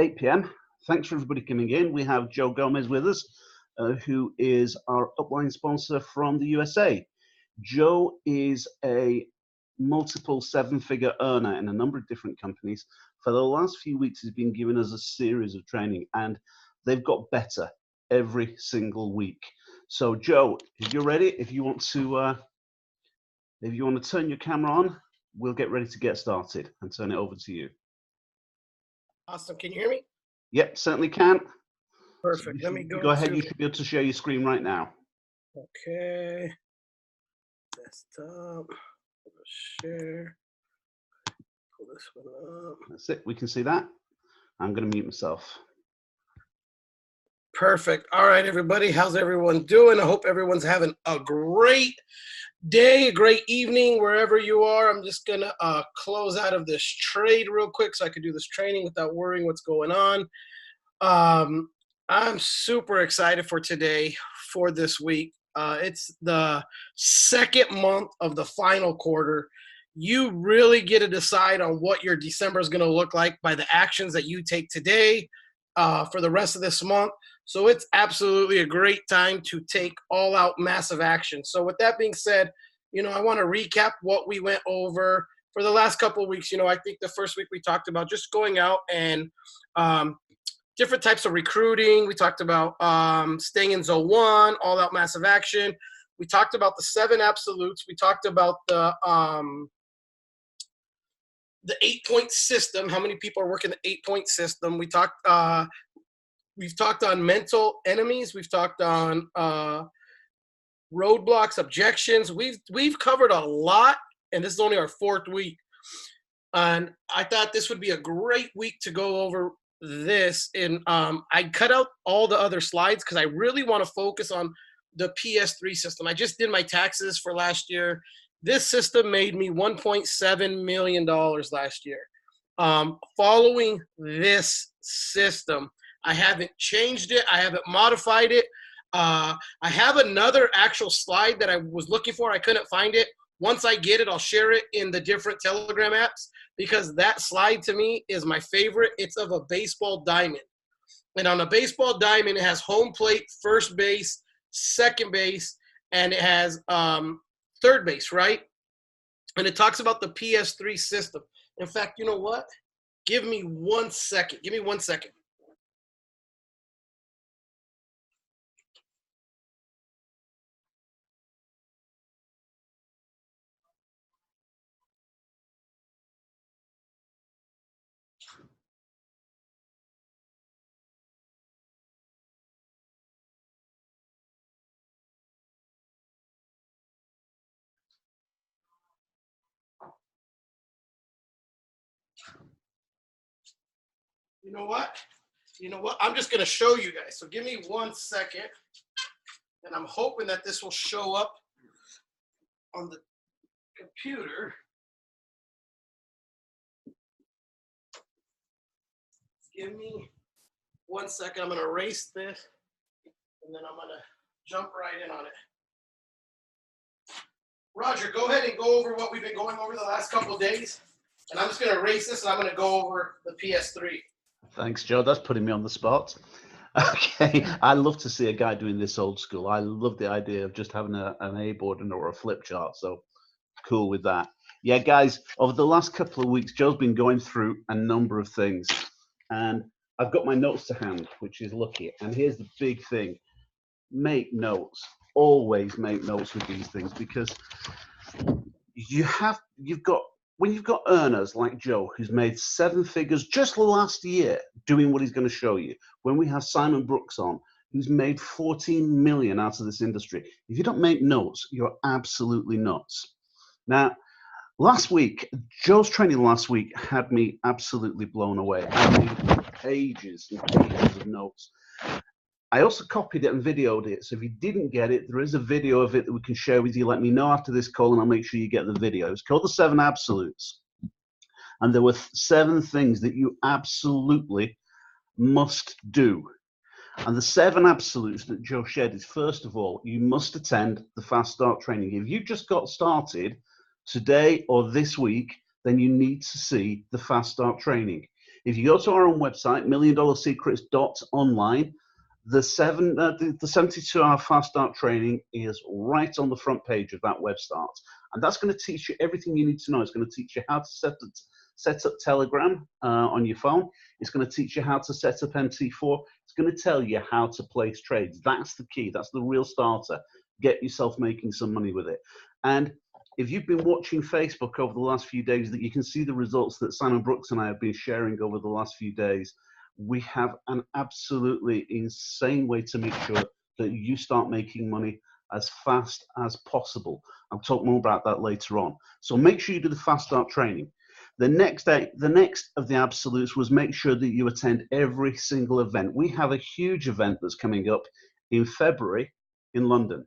8 p.m. Thanks for everybody coming in. We have Joe Gomez with us, who is our upline sponsor from the USA. Joe is a multiple seven-figure earner in a number of different companies. For the last few weeks, he's been giving us a series of training, and they've got better every single week. So, Joe, if you're ready, if you want to turn your camera on, we'll get ready to get started and turn it over to you. Awesome. Can you hear me? Yep, certainly can. Perfect. So Let me go ahead. You should be able to share your screen right now. Okay. Desktop. Share. Pull this one up. That's it. We can see that. I'm going to mute myself. Perfect. All right, everybody. How's everyone doing? I hope everyone's having a great day, a great evening, wherever you are. I'm just going to close out of this trade real quick so I can do this training without worrying what's going on. I'm super excited for today, for this week. It's the second month of the final quarter. You really get to decide on what your December is going to look like by the actions that you take today for the rest of this month. So it's absolutely a great time to take all out massive action. So with that being said, I want to recap what we went over for the last couple of weeks. I think the first week we talked about just going out and different types of recruiting. We talked about staying in zone 1, all out massive action. We talked about the 7 absolutes. We talked about the 8-point system, how many people are working the 8-point system. We've talked on mental enemies. We've talked on roadblocks, objections. We've covered a lot, and this is only our 4th week. And I thought this would be a great week to go over this. And I cut out all the other slides because I really want to focus on the PS3 system. I just did my taxes for last year. This system made me $1.7 million last year. Following this system, I haven't changed it. I haven't modified it. I have another actual slide that I was looking for. I couldn't find it. Once I get it, I'll share it in the different Telegram apps because that slide to me is my favorite. It's of a baseball diamond. And on a baseball diamond, it has home plate, first base, second base, and it has third base, right? And it talks about the PS3 system. In fact, you know what? Give me 1 second. Give me 1 second. You know what? I'm just going to show you guys. So give me 1 second. And I'm hoping that this will show up on the computer. Give me 1 second. I'm going to erase this. And then I'm going to jump right in on it. Roger, go ahead and go over what we've been going over the last couple of days. And I'm just going to erase this and I'm going to go over the PS3. Thanks, Joe. That's putting me on the spot. Okay, I love to see a guy doing this old school. I love the idea of just having an A board or a flip chart. So cool with that. Yeah, guys, over the last couple of weeks, Joe's been going through a number of things. And I've got my notes to hand, which is lucky. And here's the big thing. Make notes. Always make notes with these things because when you've got earners like Joe, who's made 7 figures just last year doing what he's going to show you, when we have Simon Brooks on, who's made 14 million out of this industry, if you don't make notes, you're absolutely nuts. Now, last week, Joe's training last week had me absolutely blown away. I made pages and pages of notes. I also copied it and videoed it. So if you didn't get it, there is a video of it that we can share with you. Let me know after this call and I'll make sure you get the video. It's called the 7 Absolutes. And there were 7 things that you absolutely must do. And the 7 absolutes that Joe shared is, first of all, you must attend the Fast Start training. If you just got started today or this week, then you need to see the Fast Start training. If you go to our own website, milliondollar secrets.online, the 72-hour fast start training is right on the front page of that web start. And that's going to teach you everything you need to know. It's going to teach you how to set up Telegram on your phone. It's going to teach you how to set up MT4. It's going to tell you how to place trades. That's the key. That's the real starter. Get yourself making some money with it. And if you've been watching Facebook over the last few days, that you can see the results that Simon Brooks and I have been sharing over the last few days. We have an absolutely insane way to make sure that you start making money as fast as possible. I'll talk more about that later on. So make sure you do the fast start training. The next of the absolutes was make sure that you attend every single event. We have a huge event that's coming up in February in London.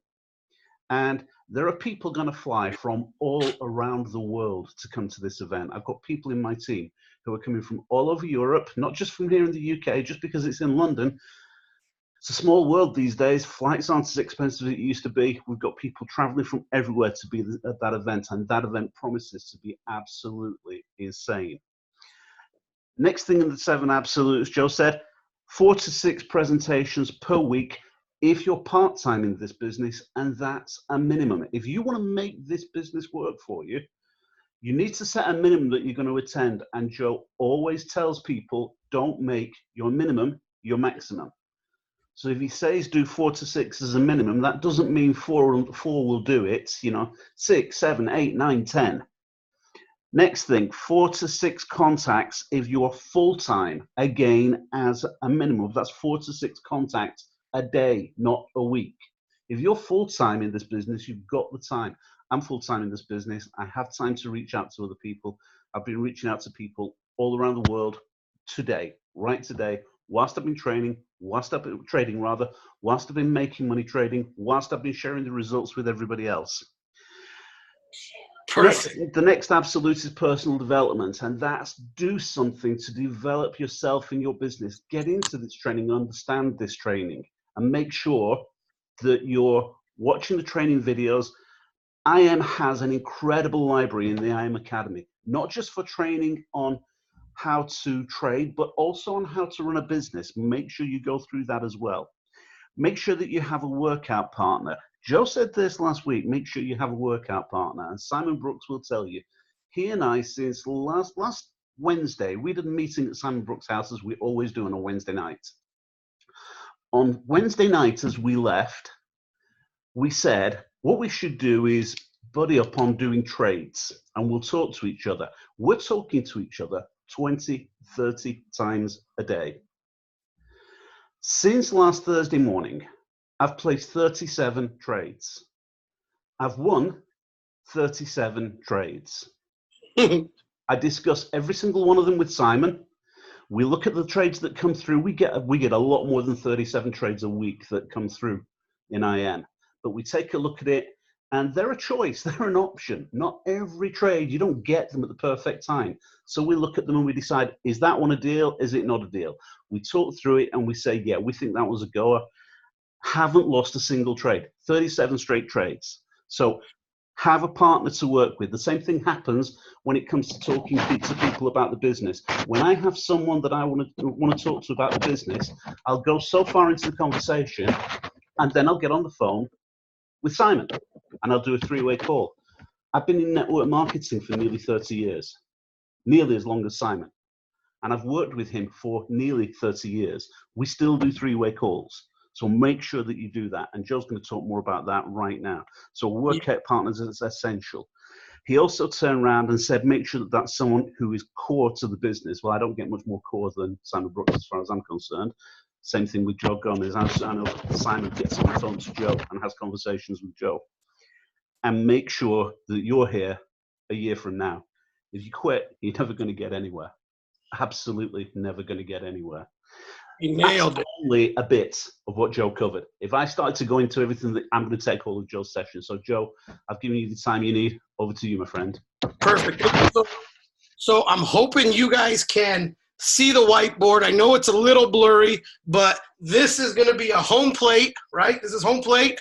And there are people going to fly from all around the world to come to this event. I've got people in my team who are coming from all over Europe, not just from here in the UK, just because it's in London. It's a small world these days. Flights aren't as expensive as it used to be. We've got people traveling from everywhere to be at that event, and that event promises to be absolutely insane. Next thing in the 7 absolutes, Joe said, 4 to 6 presentations per week if you're part-time in this business, and that's a minimum. If you want to make this business work for you, you need to set a minimum that you're going to attend. And Joe always tells people, don't make your minimum your maximum. So if he says do 4 to 6 as a minimum, that doesn't mean four will do it. 6, 7, 8, 9, 10. Next thing, 4 to 6 contacts if you're full-time, again, as a minimum. That's 4 to 6 contacts a day, not a week. If you're full-time in this business, you've got the time. I'm full-time in this business. I have time to reach out to other people. I've been reaching out to people all around the world today, right today, whilst I've been trading, whilst I've been making money trading, whilst I've been sharing the results with everybody else. Perfect. The next absolute is personal development, and that's do something to develop yourself in your business. Get into this training, understand this training, and make sure that you're watching the training videos. IM has an incredible library in the IM Academy, not just for training on how to trade, but also on how to run a business. Make sure you go through that as well. Make sure that you have a workout partner. Joe said this last week, make sure you have a workout partner. And Simon Brooks will tell you, he and I, since last Wednesday, we did a meeting at Simon Brooks' house, as we always do on a Wednesday night. On Wednesday night, as we left, we said, what we should do is buddy up on doing trades, and we'll talk to each other. We're talking to each other 20, 30 times a day. Since last Thursday morning, I've placed 37 trades. I've won 37 trades. I discuss every single one of them with Simon. We look at the trades that come through. We get a lot more than 37 trades a week that come through in IN. But we take a look at it, and they're a choice. They're an option. Not every trade, you don't get them at the perfect time. So we look at them and we decide, is that one a deal? Is it not a deal? We talk through it and we say, yeah, we think that was a goer. Haven't lost a single trade. 37 straight trades. So have a partner to work with. The same thing happens when it comes to talking to people about the business. When I have someone that I want to talk to about the business, I'll go so far into the conversation, and then I'll get on the phone with Simon, and I'll do a 3-way call. I've been in network marketing for nearly 30 years, nearly as long as Simon. And I've worked with him for nearly 30 years. We still do 3-way calls. So make sure that you do that. And Joe's going to talk more about that right now. So workout partners is essential. He also turned around and said, make sure that that's someone who is core to the business. Well, I don't get much more core than Simon Brooks as far as I'm concerned. Same thing with Joe Gomez. I know Simon gets on the phone to Joe and has conversations with Joe. And make sure that you're here a year from now. If you quit, you're never going to get anywhere. Absolutely never going to get anywhere. You nailed it. Only a bit of what Joe covered. If I started to go into everything, that I'm going to take all of Joe's sessions. So Joe, I've given you the time you need. Over to you, my friend. Perfect. So I'm hoping you guys can see the whiteboard. I know it's a little blurry, but this is going to be a home plate, right? This is home plate.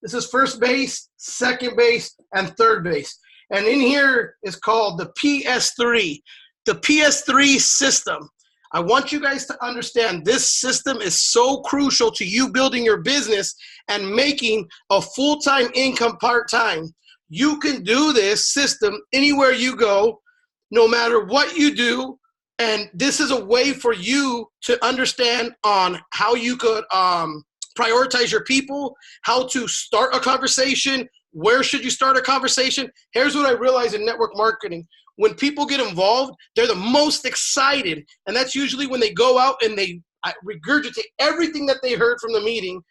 This is first base, second base, and third base. And in here is called the PS3. The PS3 system. I want you guys to understand this system is so crucial to you building your business and making a full-time income part-time. You can do this system anywhere you go, no matter what you do. And this is a way for you to understand on how you could prioritize your people, how to start a conversation, where should you start a conversation. Here's what I realized in network marketing. When people get involved, they're the most excited. And that's usually when they go out and they regurgitate everything that they heard from the meeting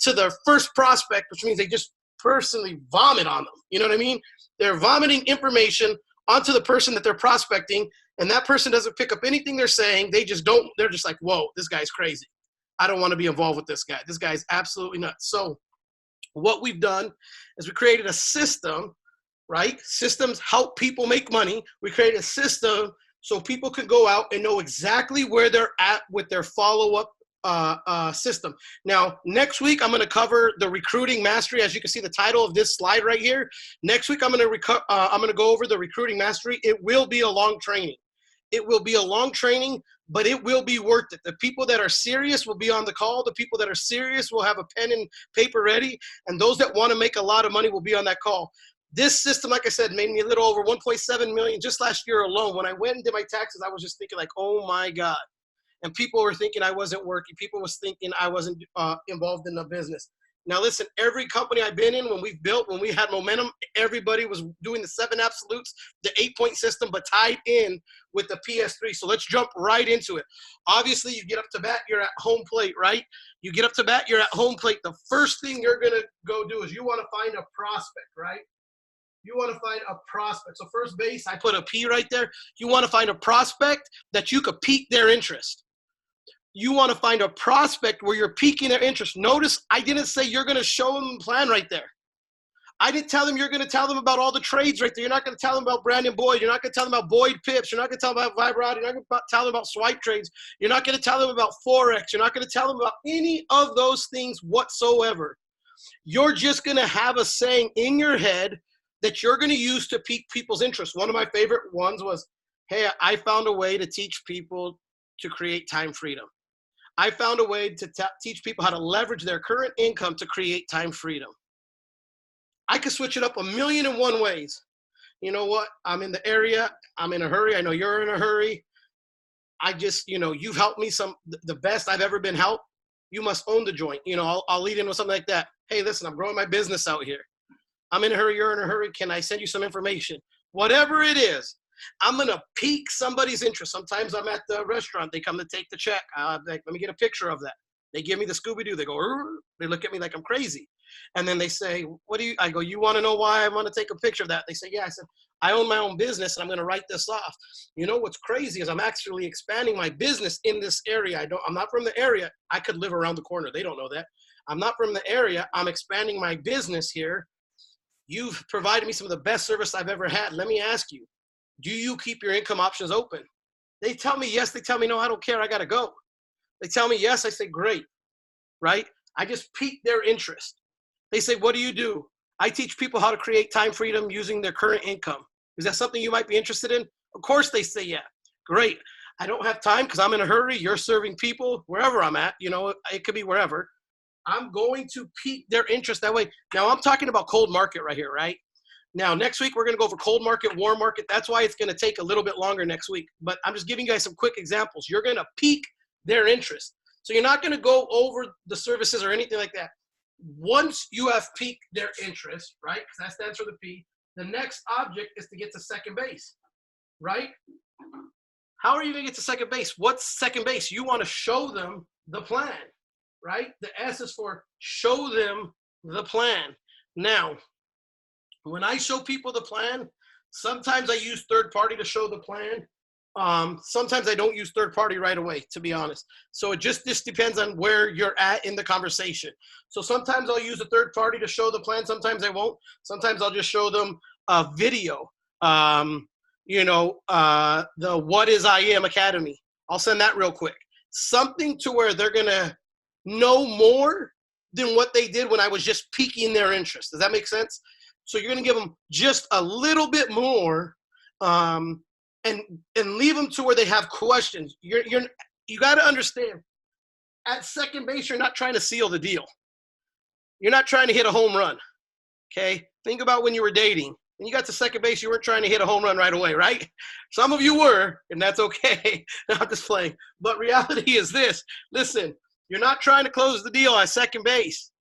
to their first prospect, which means they just personally vomit on them. You know what I mean? They're vomiting information onto the person that they're prospecting, and that person doesn't pick up anything they're saying. They just don't, they're just like, whoa, this guy's crazy. I don't want to be involved with this guy. This guy's absolutely nuts. So what we've done is we created a system, right? Systems help people make money. We created a system so people can go out and know exactly where they're at with their follow-up system. Now, next week, I'm going to cover the recruiting mastery. As you can see, the title of this slide right here. Next week, I'm going to go over the recruiting mastery. It will be a long training. It will be a long training, but it will be worth it. The people that are serious will be on the call. The people that are serious will have a pen and paper ready. And those that want to make a lot of money will be on that call. This system, like I said, made me a little over 1.7 million just last year alone. When I went and did my taxes, I was just thinking like, oh my God. And people were thinking I wasn't working. People was thinking I wasn't involved in the business. Now listen, every company I've been in, when we've built, when we had momentum, everybody was doing the 7 absolutes, the 8-point system, but tied in with the PS3. So let's jump right into it. Obviously, you get up to bat, you're at home plate, right? You get up to bat, you're at home plate. The first thing you're going to go do is you want to find a prospect, right? You want to find a prospect. So first base, I put a P right there. You want to find a prospect that you could pique their interest. You want to find a prospect where you're piquing their interest. Notice I didn't say you're going to show them the plan right there. I didn't tell them you're going to tell them about all the trades right there. You're not going to tell them about Brandon Boyd. You're not going to tell them about Boyd Pips. You're not going to tell them about Vibrod. You're not going to tell them about swipe trades. You're not going to tell them about Forex. You're not going to tell them about any of those things whatsoever. You're just going to have a saying in your head that you're going to use to pique people's interest. One of my favorite ones was, hey, I found a way to teach people to create time freedom. I found a way to teach people how to leverage their current income to create time freedom. I could switch it up 1,000,001 ways. You know what? I'm in the area. I'm in a hurry. I know you're in a hurry. I just, you've helped me the best I've ever been helped. You must own the joint. I'll lead in with something like that. Hey, listen, I'm growing my business out here. I'm in a hurry. You're in a hurry. Can I send you some information? Whatever it is. I'm going to pique somebody's interest. Sometimes I'm at the restaurant. They come to take the check. Let me get a picture of that. They give me the Scooby-Doo. They go, they look at me like I'm crazy. And then they say, I go, you want to know why I want to take a picture of that? They say, yeah. I said, I own my own business and I'm going to write this off. You know, what's crazy is I'm actually expanding my business in this area. I'm not from the area. I could live around the corner. They don't know that. I'm not from the area. I'm expanding my business here. You've provided me some of the best service I've ever had. Let me ask you, do you keep your income options open? They tell me yes. They tell me no, I don't care. I got to go. They tell me yes. I say, great, right? I just pique their interest. They say, what do you do? I teach people how to create time freedom using their current income. Is that something you might be interested in? Of course they say, yeah, great. I don't have time because I'm in a hurry. You're serving people wherever I'm at. It could be wherever. I'm going to pique their interest that way. Now I'm talking about cold market right here, right? Now, next week, we're going to go over cold market, warm market. That's why it's going to take a little bit longer next week. But I'm just giving you guys some quick examples. You're going to pique their interest. So you're not going to go over the services or anything like that. Once you have piqued their interest, right, because that stands for the P, the next object is to get to second base, right? How are you going to get to second base? What's second base? You want to show them the plan, right? The S is for show them the plan. Now, when I show people the plan, sometimes I use third party to show the plan. Sometimes I don't use third party right away, to be honest. So it just depends on where you're at in the conversation. So sometimes I'll use a third party to show the plan. Sometimes I won't. Sometimes I'll just show them a video. The What is I Am Academy. I'll send that real quick. Something to where they're going to know more than what they did when I was just piquing their interest. Does that make sense? So you're going to give them just a little bit more and leave them to where they have questions. you got to understand, at second base, you're not trying to seal the deal. You're not trying to hit a home run. Okay? Think about when you were dating. When you got to second base, you weren't trying to hit a home run right away, right? Some of you were, and that's okay. Not just playing. But reality is this. Listen, you're not trying to close the deal at second base.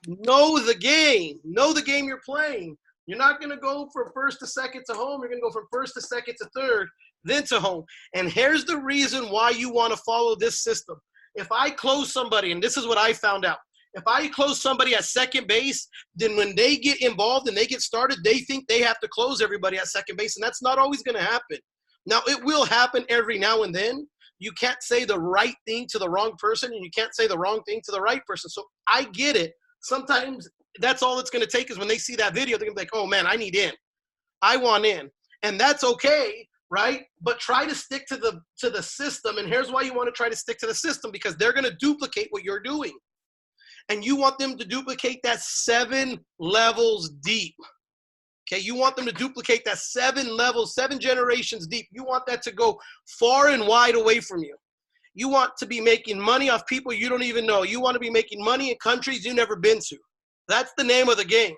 Know the game. Know the game you're playing. You're not going to go from first to second to home. You're going to go from first to second to third, then to home. And here's the reason why you want to follow this system. If I close somebody, and this is what I found out, if I close somebody at second base, then when they get involved and they get started, they think they have to close everybody at second base, and that's not always going to happen. Now, it will happen every now and then. You can't say the right thing to the wrong person, and you can't say the wrong thing to the right person. So I get it. Sometimes that's all it's going to take is when they see that video, they're going to be like, oh, man, I need in. I want in. And that's okay, right? But try to stick to the system, and here's why you want to try to stick to the system, because they're going to duplicate what you're doing. And you want them to duplicate that 7 levels deep. Okay, you want them to duplicate that 7 levels, 7 generations deep. You want that to go far and wide away from you. You want to be making money off people you don't even know. You want to be making money in countries you've never been to. That's the name of the game.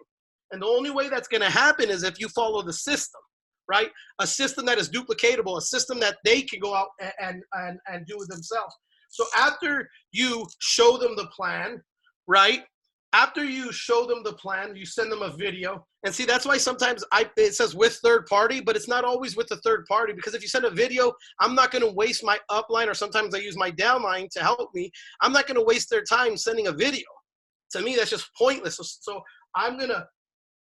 And the only way that's going to happen is if you follow the system, right? A system that is duplicatable, a system that they can go out and do it themselves. So after you show them the plan, right? After you show them the plan, you send them a video. And see, that's why sometimes it says with third party, but it's not always with the third party, because if you send a video, I'm not going to waste my upline, or sometimes I use my downline to help me. I'm not going to waste their time sending a video. To me, that's just pointless. So I'm going to,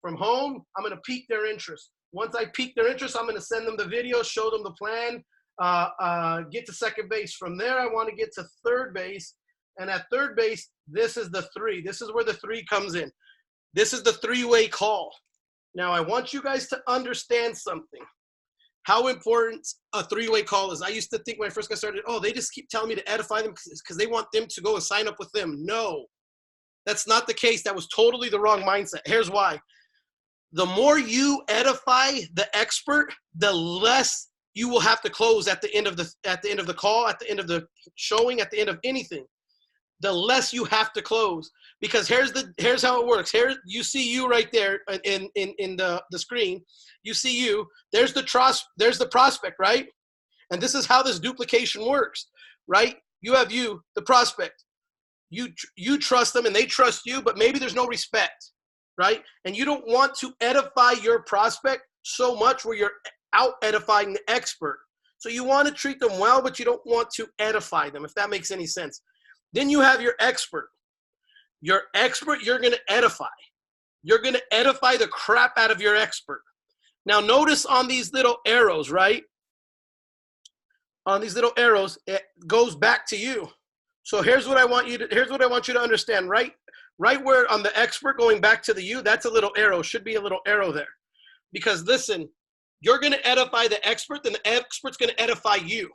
from home, I'm going to pique their interest. Once I pique their interest, I'm going to send them the video, show them the plan, get to second base. From there, I want to get to third base. And at third base, this is the 3. This is where the 3 comes in. This is the 3-way call. Now, I want you guys to understand something. How important a 3-way call is. I used to think when I first got started, oh, they just keep telling me to edify them because they want them to go and sign up with them. No, that's not the case. That was totally the wrong mindset. Here's why. The more you edify the expert, the less you will have to close at the end of the call, at the end of the showing, at the end of anything. The less you have to close, because here's how it works. Here you see you right there in the screen. You see you. There's the prospect, right? And this is how this duplication works, right? You have you, the prospect. You trust them and they trust you, but maybe there's no respect, right? And you don't want to edify your prospect so much where you're out edifying the expert. So you want to treat them well, but you don't want to edify them, if that makes any sense. Then you have your expert. Your expert, you're going to edify. You're going to edify the crap out of your expert. Now, notice on these little arrows, right? On these little arrows, it goes back to you. So here's what I want you to understand, right? Right where on the expert going back to the you, that's a little arrow. Should be a little arrow there. Because listen, you're going to edify the expert, then the expert's going to edify you.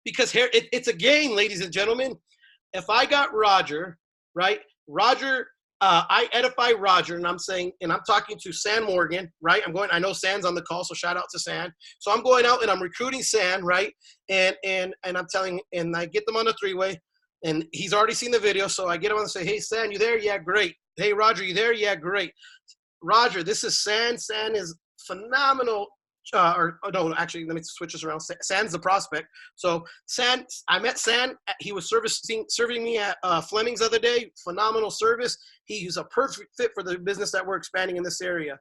Because here, it's a game, ladies and gentlemen. If I got Roger, right? Roger, I edify Roger, and I'm talking to San Morgan, right? I know San's on the call, so shout out to San. So I'm going out and I'm recruiting San, right? And I'm telling, and I get them on a 3-way, and he's already seen the video, so I get him on and say, hey, San, you there? Yeah, great. Hey, Roger, you there? Yeah, great. Roger, this is San. San is phenomenal. No, actually, let me switch this around. San's the prospect. So San, I met San. He was serving me at Fleming's the other day. Phenomenal service. He's a perfect fit for the business that we're expanding in this area.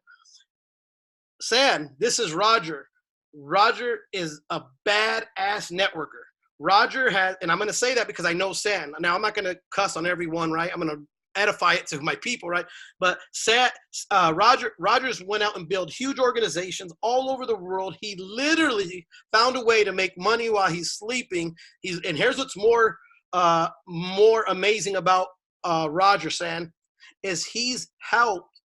San, this is Roger. Roger is a badass networker. Roger has, and I'm going to say that because I know San. Now, I'm not going to cuss on everyone, right? I'm going to edify it to my people, right? But Rogers went out and built huge organizations all over the world. He literally found a way to make money while he's sleeping. And here's what's more amazing about Roger, San, is he's helped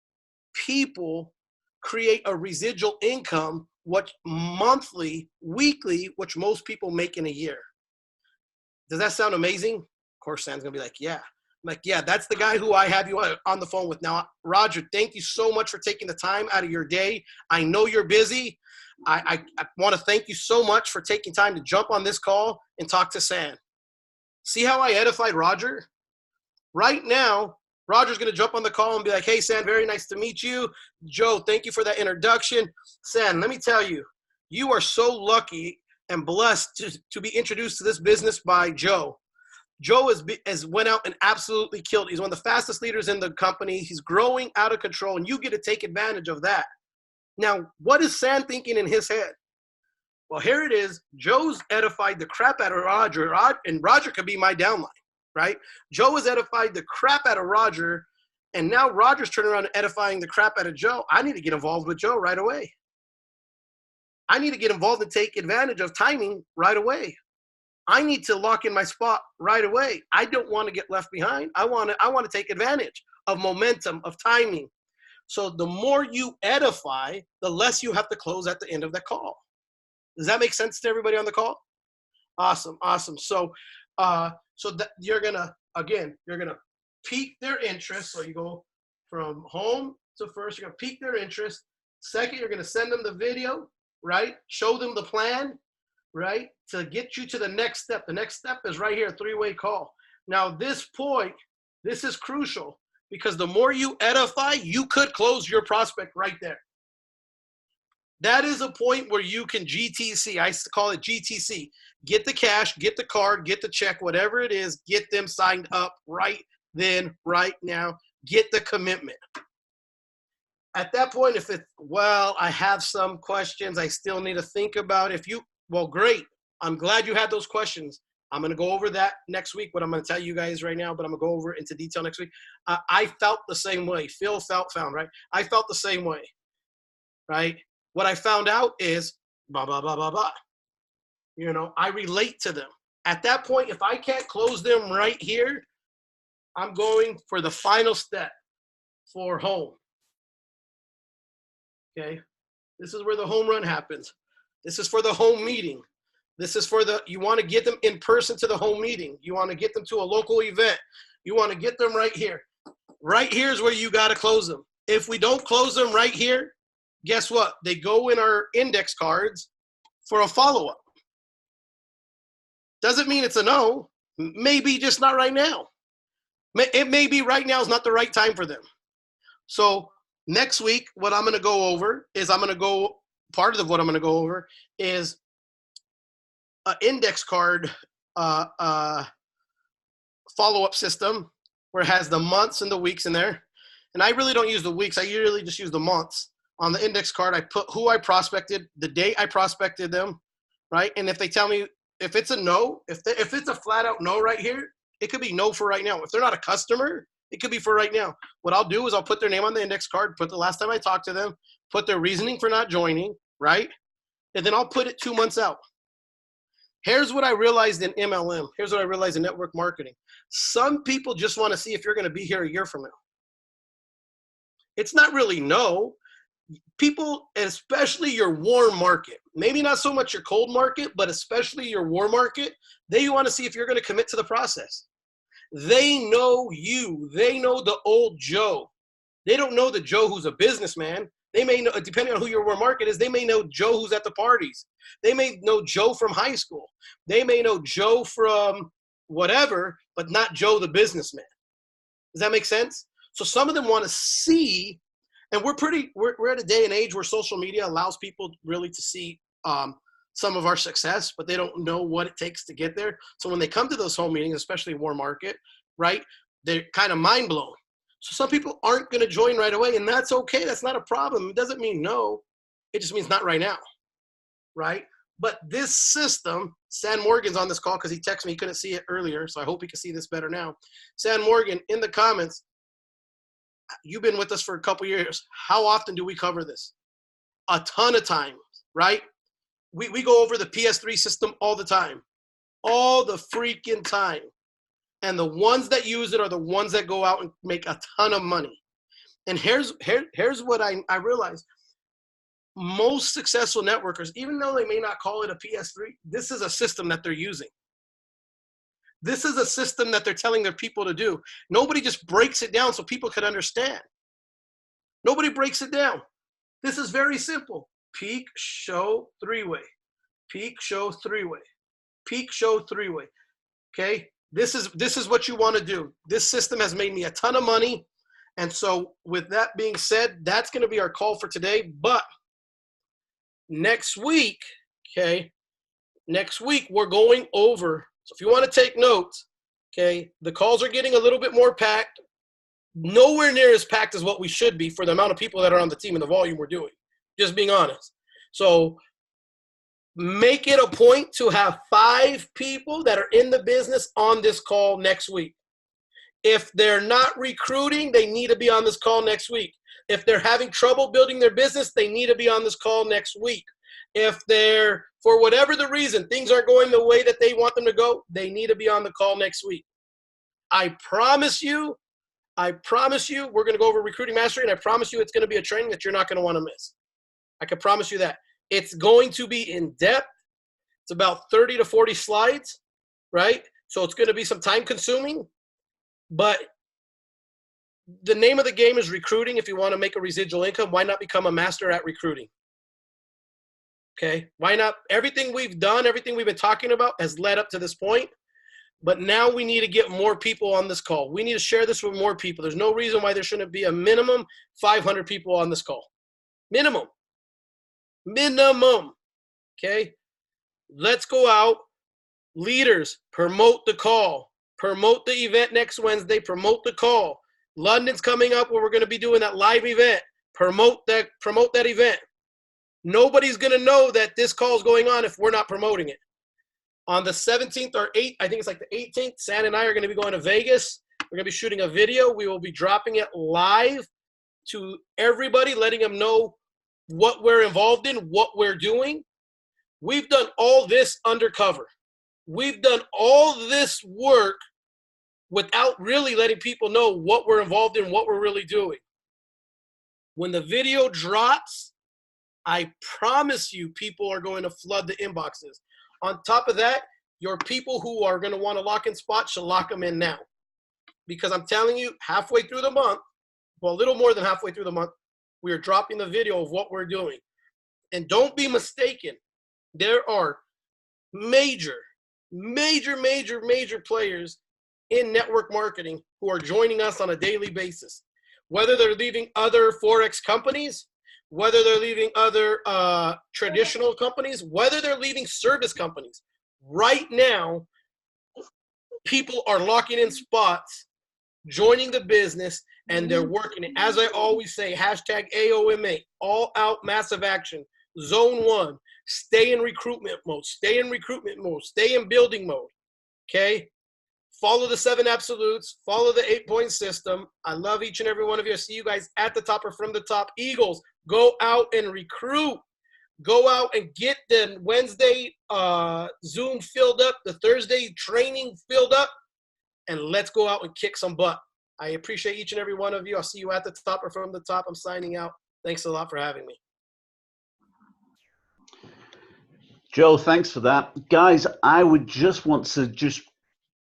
people create a residual income, what monthly, weekly, which most people make in a year. Does that sound amazing? Of course, San's gonna be like, yeah. I'm like, yeah, that's the guy who I have you on the phone with. Now, Roger, thank you so much for taking the time out of your day. I know you're busy. I want to thank you so much for taking time to jump on this call and talk to San. See how I edified Roger? Right now, Roger's going to jump on the call and be like, hey, San, very nice to meet you. Joe, thank you for that introduction. San, let me tell you, you are so lucky and blessed to be introduced to this business by Joe. Joe has went out and absolutely killed. He's one of the fastest leaders in the company. He's growing out of control, and you get to take advantage of that. Now, what is San thinking in his head? Well, here it is. Joe's edified the crap out of Roger, and Roger could be my downline, right? Joe has edified the crap out of Roger, and now Roger's turning around and edifying the crap out of Joe. I need to get involved with Joe right away. I need to get involved and take advantage of timing right away. I need to lock in my spot right away. I don't want to get left behind. I want to take advantage of momentum, of timing. So the more you edify, the less you have to close at the end of the call. Does that make sense to everybody on the call? Awesome, awesome. So, you're gonna pique their interest. So you go from home to first. You're gonna pique their interest. Second, you're gonna send them the video, right? Show them the plan, right? To get you to the next step. The next step is right here, a three-way call. Now, this point, this is crucial because the more you edify, you could close your prospect right there. That is a point where you can GTC. I call it GTC. Get the cash, get the card, get the check, whatever it is, get them signed up right then, right now. Get the commitment. At that point, if it's, well, I have some questions I still need to think about. Well, great. I'm glad you had those questions. I'm going to go over that next week, what I'm going to tell you guys right now, but I'm going to go over it into detail next week. I felt the same way. Phil found, right? I felt the same way, right? What I found out is blah, blah, blah, blah, blah. I relate to them. At that point, if I can't close them right here, I'm going for the final step for home. Okay? This is where the home run happens. This is for the home meeting. This is for you want to get them in person to the home meeting. You want to get them to a local event. You want to get them right here. Right here is where you got to close them. If we don't close them right here, guess what? They go in our index cards for a follow-up. Doesn't mean it's a no. Maybe just not right now. It may be right now is not the right time for them. So next week, what I'm going to go over is part of what I'm going to go over is an index card follow-up system where it has the months and the weeks in there. And I really don't use the weeks. I usually just use the months. On the index card, I put who I prospected, the date I prospected them, right? And if they tell me, if it's a no, if it's a flat-out no right here, it could be no for right now. If they're not a customer, it could be for right now. What I'll do is I'll put their name on the index card, put the last time I talked to them, put their reasoning for not joining, right? And then I'll put it 2 months out. Here's what I realized in MLM. Here's what I realized in network marketing. Some people just want to see if you're going to be here a year from now. It's not really no. People, especially your warm market, maybe not so much your cold market, but especially your warm market, they want to see if you're going to commit to the process. They know you. They know the old Joe. They don't know the Joe who's a businessman. They may know, depending on who your warm market is, they may know Joe who's at the parties. They may know Joe from high school. They may know Joe from whatever, but not Joe the businessman. Does that make sense? So some of them want to see, and we're at a day and age where social media allows people really to see some of our success, but they don't know what it takes to get there. So when they come to those home meetings, especially warm market, right, they're kind of mind blown. So some people aren't going to join right away, and that's okay. That's not a problem. It doesn't mean no. It just means not right now, right? But this system, San Morgan's on this call because he texted me. He couldn't see it earlier, so I hope he can see this better now. San Morgan, in the comments, you've been with us for a couple years. How often do we cover this? A ton of times, right? We go over the PS3 system all the time. All the freaking time. And the ones that use it are the ones that go out and make a ton of money. And here's what I realized. Most successful networkers, even though they may not call it a PS3, this is a system that they're using. This is a system that they're telling their people to do. Nobody just breaks it down so people can understand. Nobody breaks it down. This is very simple. Peak, show, three-way. Peak, show, three-way. Peak, show, three-way. Okay? This is what you want to do. This system has made me a ton of money. And so with that being said, that's going to be our call for today. But next week, okay, next week we're going over. So if you want to take notes, okay, the calls are getting a little bit more packed. Nowhere near as packed as what we should be for the amount of people that are on the team and the volume we're doing. Just being honest. So make it a point to have 5 people that are in the business on this call next week. If they're not recruiting, they need to be on this call next week. If they're having trouble building their business, they need to be on this call next week. If they're, for whatever the reason, things aren't going the way that they want them to go, they need to be on the call next week. I promise you, we're going to go over recruiting mastery, and I promise you it's going to be a training that you're not going to want to miss. I can promise you that. It's going to be in depth. It's about 30 to 40 slides, right? So it's going to be some time consuming, but the name of the game is recruiting. If you want to make a residual income, why not become a master at recruiting? Okay, why not? Everything we've done, everything we've been talking about has led up to this point. But now we need to get more people on this call. We need to share this with more people. There's no reason why there shouldn't be a minimum 500 people on this call. Minimum. Okay? Let's go out. Leaders, promote the call. Promote the event next Wednesday. Promote the call. London's coming up where we're going to be doing that live event. Promote that event. Nobody's going to know that this call is going on if we're not promoting it. On the 17th or 8th, I think it's like the 18th, San and I are going to be going to Vegas. We're going to be shooting a video. We will be dropping it live to everybody, letting them know what we're involved in, what we're doing. We've done all this undercover. We've done all this work without really letting people know what we're involved in, what we're really doing. When the video drops, I promise you people are going to flood the inboxes. On top of that, your people who are going to want to lock in spots should lock them in now. Because I'm telling you, halfway through the month, well, a little more than halfway through the month, we are dropping the video of what we're doing. And don't be mistaken. There are major players in network marketing who are joining us on a daily basis. Whether they're leaving other Forex companies, whether they're leaving other traditional companies, whether they're leaving service companies. Right now, people are locking in spots, joining the business, and they're working it. As I always say, hashtag AOMA, all out massive action. Zone 1, stay in recruitment mode, stay in building mode, okay? Follow the 7 absolutes, follow the 8-point system. I love each and every one of you. I see you guys at the top or from the top. Eagles, go out and recruit. Go out and get the Wednesday Zoom filled up, the Thursday training filled up, and let's go out and kick some butt. I appreciate each and every one of you. I'll see you at the top or from the top. I'm signing out. Thanks a lot for having me. Joe, thanks for that. Guys, I would just want to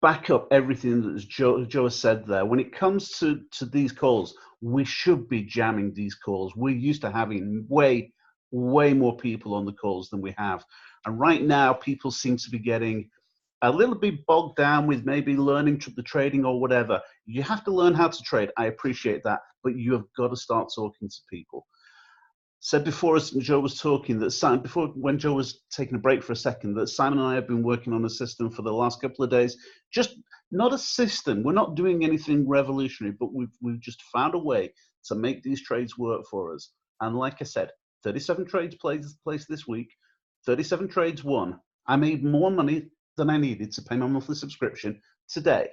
back up everything that Joe has said there. When it comes to these calls, we should be jamming these calls. We're used to having way more people on the calls than we have. And right now, people seem to be getting a little bit bogged down with maybe learning the trading or whatever. You have to learn how to trade. I appreciate that, but you have got to start talking to people. Said before, as Joe was talking, that when Joe was taking a break for a second, that Simon and I have been working on a system for the last couple of days. Just not a system. We're not doing anything revolutionary, but we've just found a way to make these trades work for us. And like I said, 37 trades placed this week, 37 trades won. I made more money than I needed to pay my monthly subscription today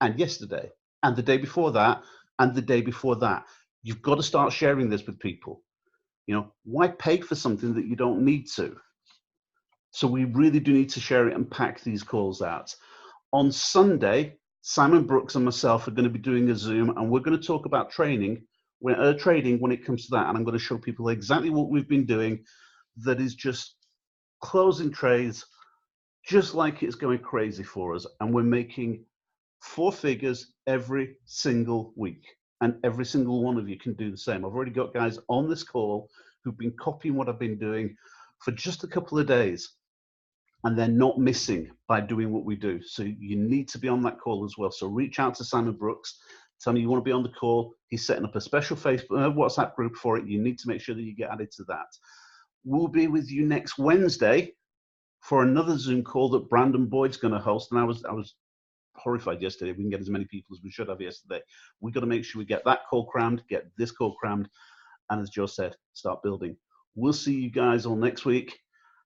and yesterday and the day before that and the day before that. You've got to start sharing this with people. You know, why pay for something that you don't need to? So we really do need to share it and pack these calls out. On Sunday, Simon Brooks and myself are going to be doing a Zoom, and we're going to talk about trading when it comes to that. And I'm going to show people exactly what we've been doing that is just closing trades, just like it's going crazy for us. And we're making 4 figures every single week. And every single one of you can do the same. I've already got guys on this call who've been copying what I've been doing for just a couple of days. and they're not missing by doing what we do. So you need to be on that call as well. So reach out to Simon Brooks, tell me you want to be on the call. He's setting up a special Facebook WhatsApp group for it. You need to make sure that you get added to that. We'll be with you next Wednesday for another Zoom call that Brandon Boyd's going to host. And I was horrified yesterday. We can get as many people as we should have yesterday. We've got to make sure we get that call crammed, get this call crammed, and as Joe said, start building. We'll see you guys all next week.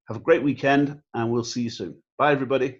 Have a great weekend, and we'll see you soon. Bye, everybody.